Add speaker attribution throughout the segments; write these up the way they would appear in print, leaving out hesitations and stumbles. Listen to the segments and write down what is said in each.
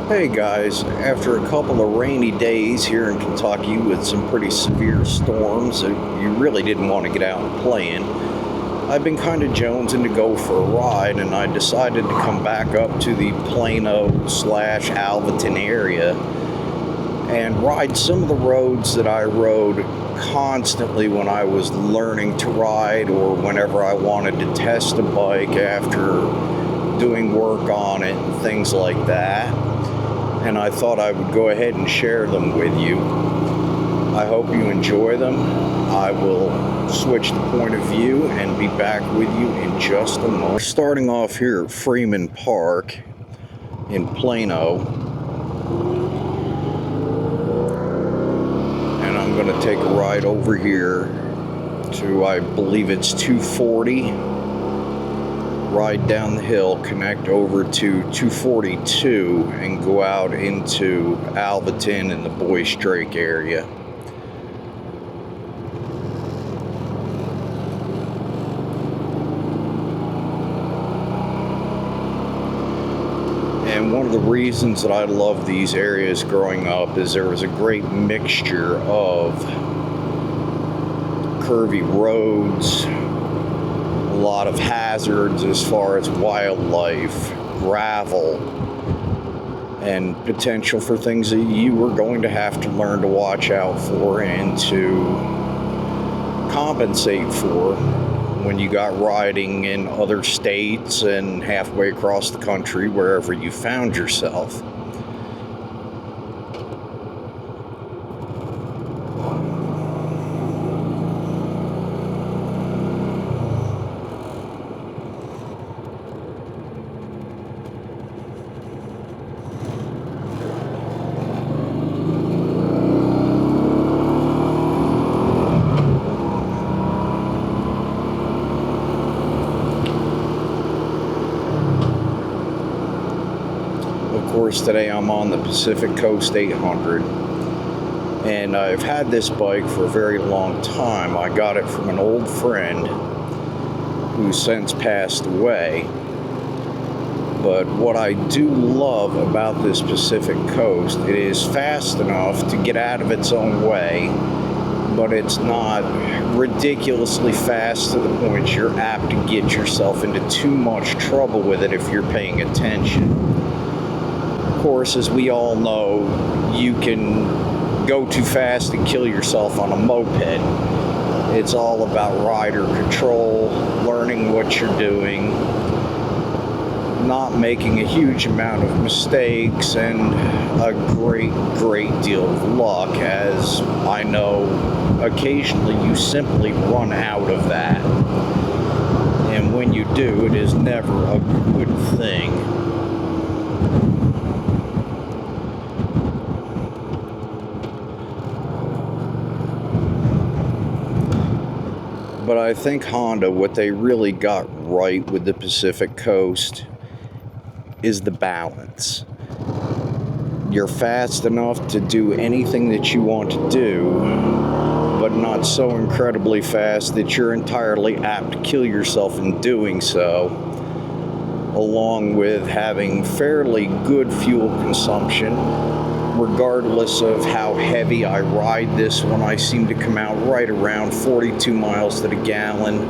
Speaker 1: Hey guys, after a couple of rainy days here in Kentucky with some pretty severe storms that you really didn't want to get out and play in, I've been kind of jonesing to go for a ride, and I decided to come back up to the Plano slash Alvaton area and ride some of the roads that I rode constantly when I was learning to ride or whenever I wanted to test a bike after doing work on it and things like that. And I thought I would go ahead and share them with you. I hope you enjoy them. I will switch the point of view and be back with you in just a moment. Starting off here at Freeman Park in Plano, and I'm going to take a ride over here to, I believe it's 240, ride down the hill, connect over to 242, and go out into Alvaton and the Boys Drake area. And one of the reasons that I love these areas growing up is there was a great mixture of curvy roads, a lot of hazards as far as wildlife, gravel, and potential for things that you were going to have to learn to watch out for and to compensate for when you got riding in other states and halfway across the country, wherever you found yourself. Of course, today I'm on the Pacific Coast 800, and I've had this bike for a very long time. I got it from an old friend who's since passed away. But what I do love about this Pacific Coast, it is fast enough to get out of its own way, but it's not ridiculously fast to the point you're apt to get yourself into too much trouble with it if you're paying attention. Of course, as we all know, you can go too fast and kill yourself on a moped. It's all about rider control, learning what you're doing, not making a huge amount of mistakes, and a great deal of luck, as I know occasionally you simply run out of that. And when you do, it is never a good thing. But I think Honda, what they really got right with the Pacific Coast is the balance. You're fast enough to do anything that you want to do, but not so incredibly fast that you're entirely apt to kill yourself in doing so, along with having fairly good fuel consumption. Regardless of how heavy I ride this one, I seem to come out right around 42 miles to the gallon.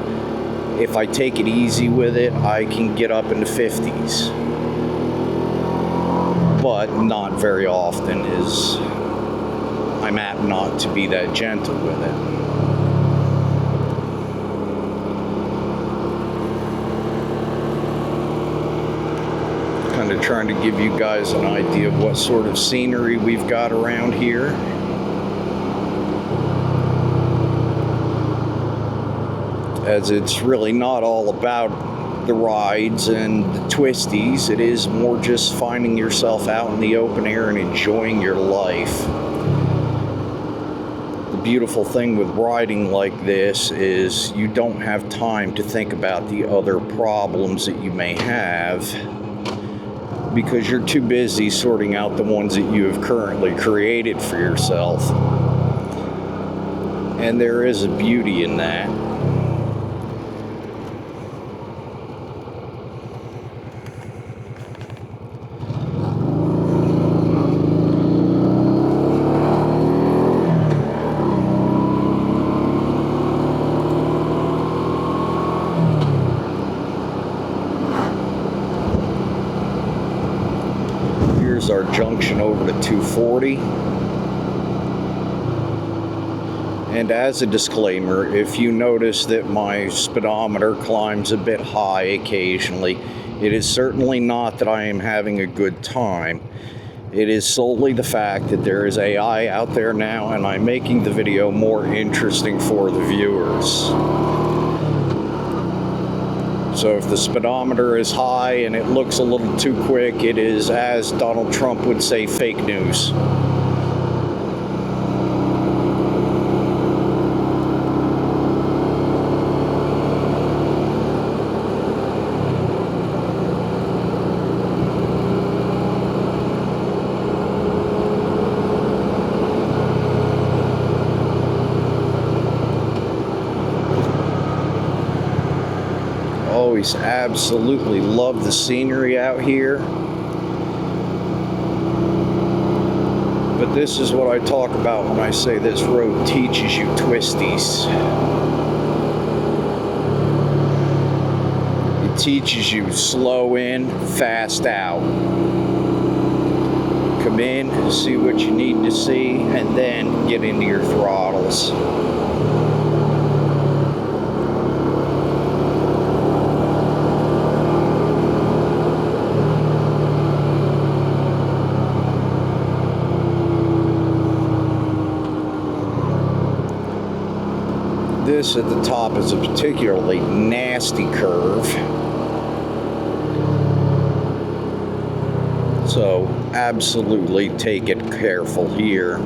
Speaker 1: If I take it easy with it, I can get up into 50s. But not very often, as I'm apt not to be that gentle with it. Kind of trying to give you guys an idea of what sort of scenery we've got around here. As it's really not all about the rides and the twisties, it is more just finding yourself out in the open air and enjoying your life. The beautiful thing with riding like this is you don't have time to think about the other problems that you may have, because you're too busy sorting out the ones that you have currently created for yourself. And there is a beauty in that. Here's our junction over to 240. And as a disclaimer, if you notice that my speedometer climbs a bit high occasionally, it is certainly not that I am having a good time. It is solely the fact that there is AI out there now, and I'm making the video more interesting for the viewers. So if the speedometer is high and it looks a little too quick, it is, as Donald Trump would say, fake news. Always absolutely love the scenery out here. But this is what I talk about when I say this road teaches you twisties. It teaches you slow in, fast out. Come in, see what you need to see, and then get into your throttles. This at the top is a particularly nasty curve. So absolutely take it careful here.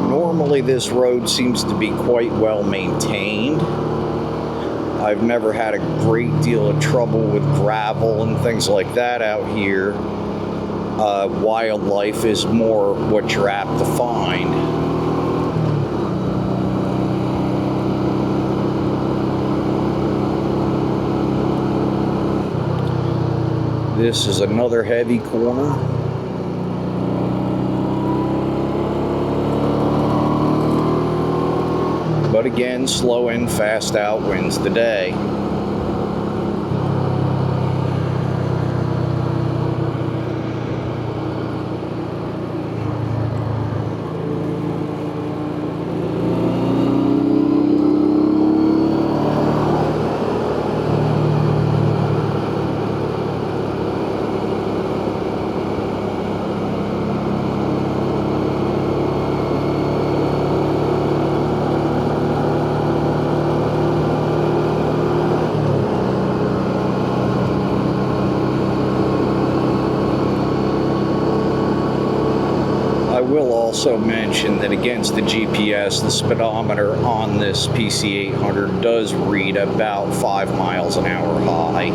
Speaker 1: Normally this road seems to be quite well maintained. I've never had a great deal of trouble with gravel and things like that out here. Wildlife is more what you're apt to find. This is another heavy corner. But again, slow in, fast out wins the day. I will also mention that against the GPS, the speedometer on this PC800 does read about 5 miles an hour high.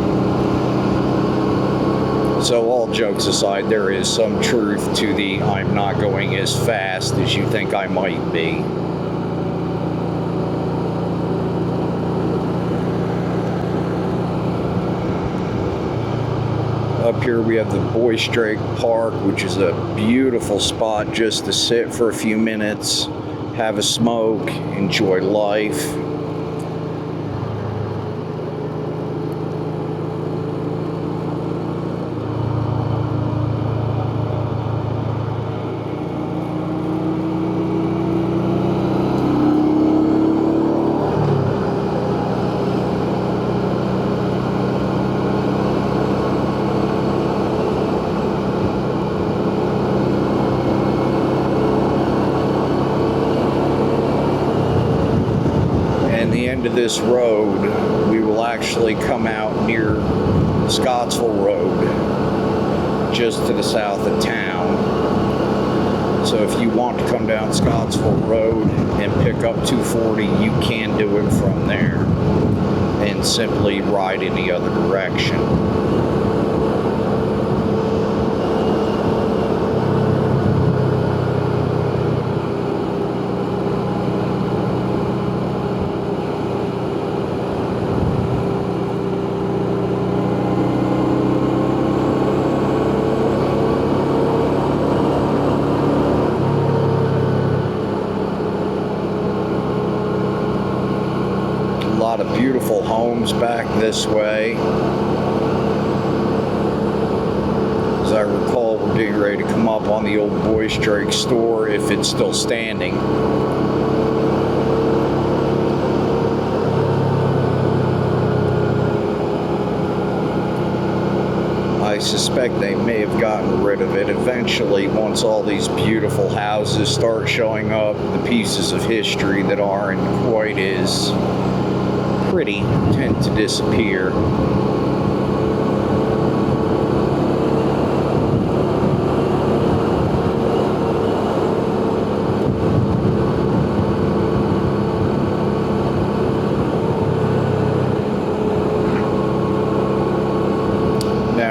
Speaker 1: So all jokes aside, there is some truth to the I'm not going as fast as you think I might be. Up here we have the Boys Drake Park, which is a beautiful spot just to sit for a few minutes, have a smoke, enjoy life. End of this road, we will actually come out near Scottsville Road, just to the south of town. So if you want to come down Scottsville Road and pick up 240, you can do it from there and simply ride in the other direction. A lot of beautiful homes comes back this way. As I recall, we're getting ready to come up on the old Boys Drake store if it's still standing. I suspect they may have gotten rid of it eventually. Once all these beautiful houses start showing up, the pieces of history that aren't quite as pretty tend to disappear.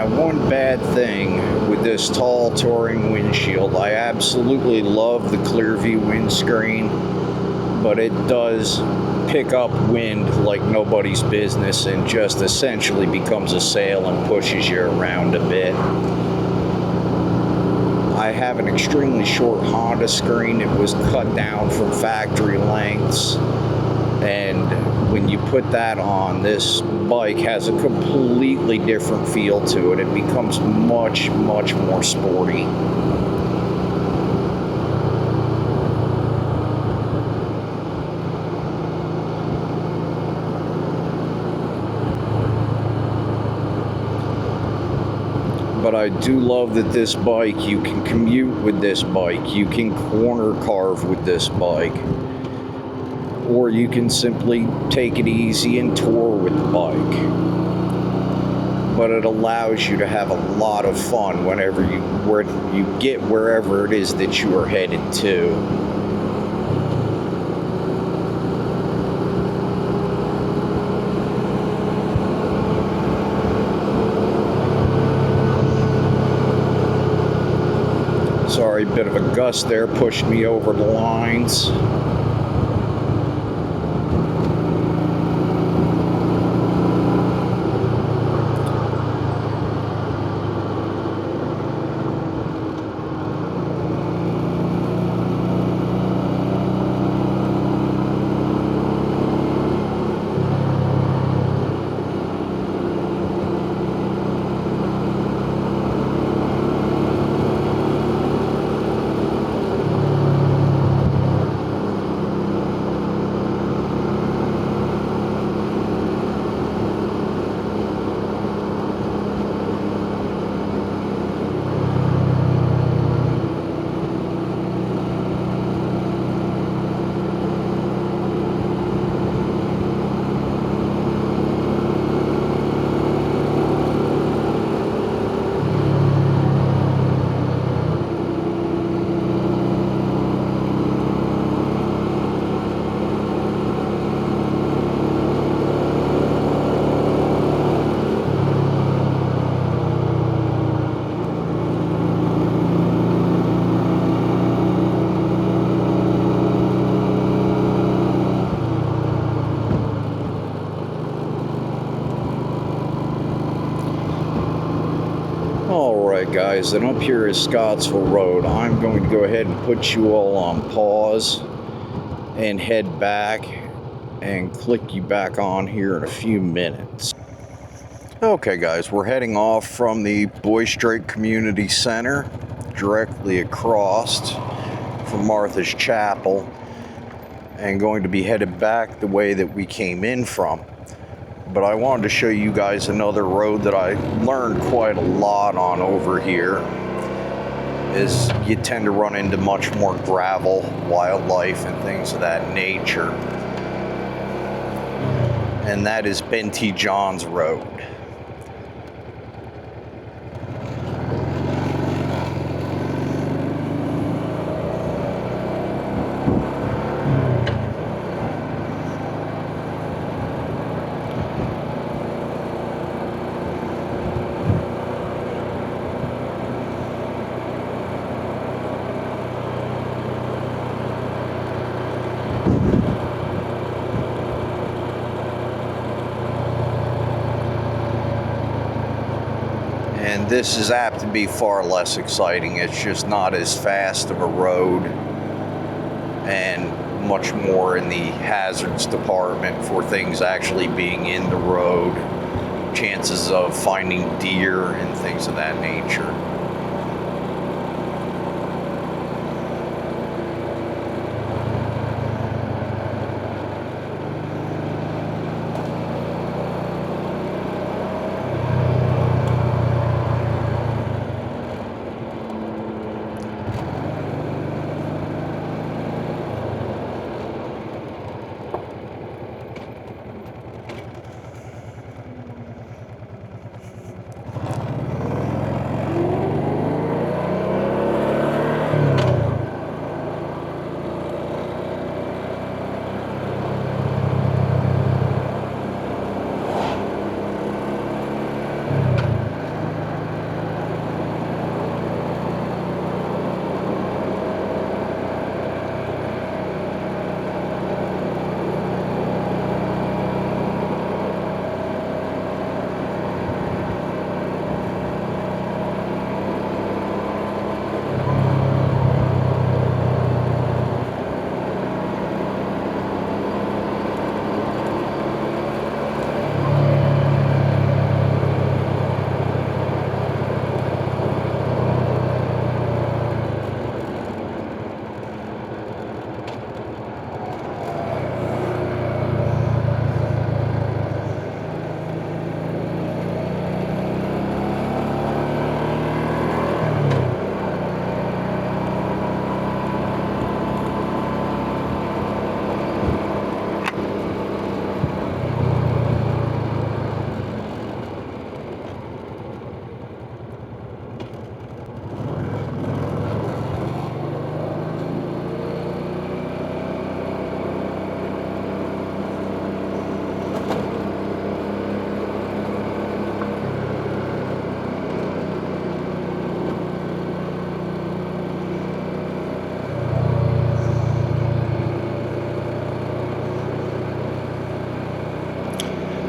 Speaker 1: One bad thing with this tall touring windshield, I absolutely love the Clearview windscreen, but it does pick up wind like nobody's business and just essentially becomes a sail and pushes you around a bit. I have an extremely short Honda screen. It was cut down from factory lengths, and when you put that on, this bike has a completely different feel to it. It becomes much, much more sporty. But I do love that this bike, you can commute with this bike, you can corner carve with this bike, or you can simply take it easy and tour with the bike. But it allows you to have a lot of fun whenever you get wherever it is that you are headed to. Sorry, a bit of a gust there pushed me over the lines. Alright guys, and up here is Scottsville Road. I'm going to go ahead and put you all on pause and head back and click you back on here in a few minutes. Okay guys, we're heading off from the Boys Drake Community Center, directly across from Martha's Chapel, and going to be headed back the way that we came in from. But I wanted to show you guys another road that I learned quite a lot on over here. Is you tend to run into much more gravel, wildlife, and things of that nature. And that is Ben T. Johns Road. And this is apt to be far less exciting. It's just not as fast of a road and much more in the hazards department for things actually being in the road, chances of finding deer and things of that nature.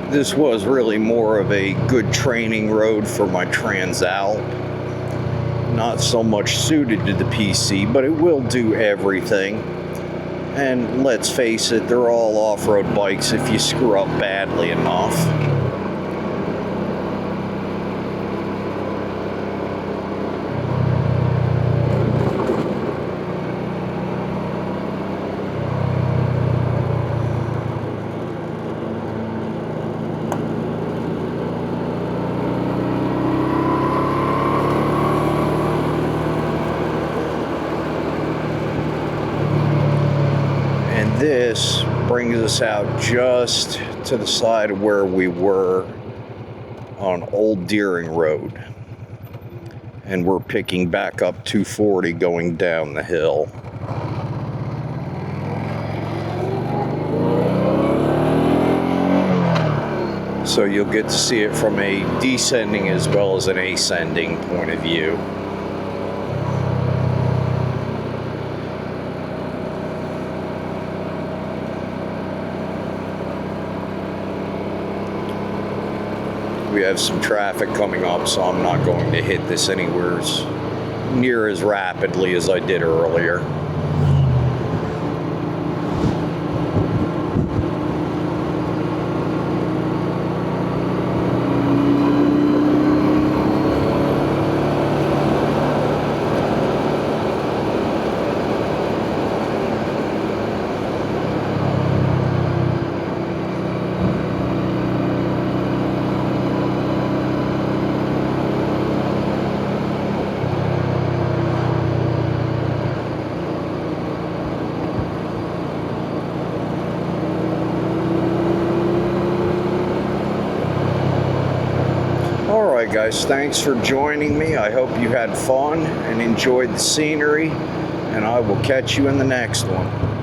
Speaker 1: This was really more of a good training road for my Transalp. Not so much suited to the PC, but it will do everything. And let's face it, they're all off-road bikes if you screw up badly enough. This brings us out just to the side of where we were on Old Deering Road. And we're picking back up 240 going down the hill. So you'll get to see it from a descending as well as an ascending point of view. We have some traffic coming up, so I'm not going to hit this anywhere near as rapidly as I did earlier. Alright guys, thanks for joining me. I hope you had fun and enjoyed the scenery, and I will catch you in the next one.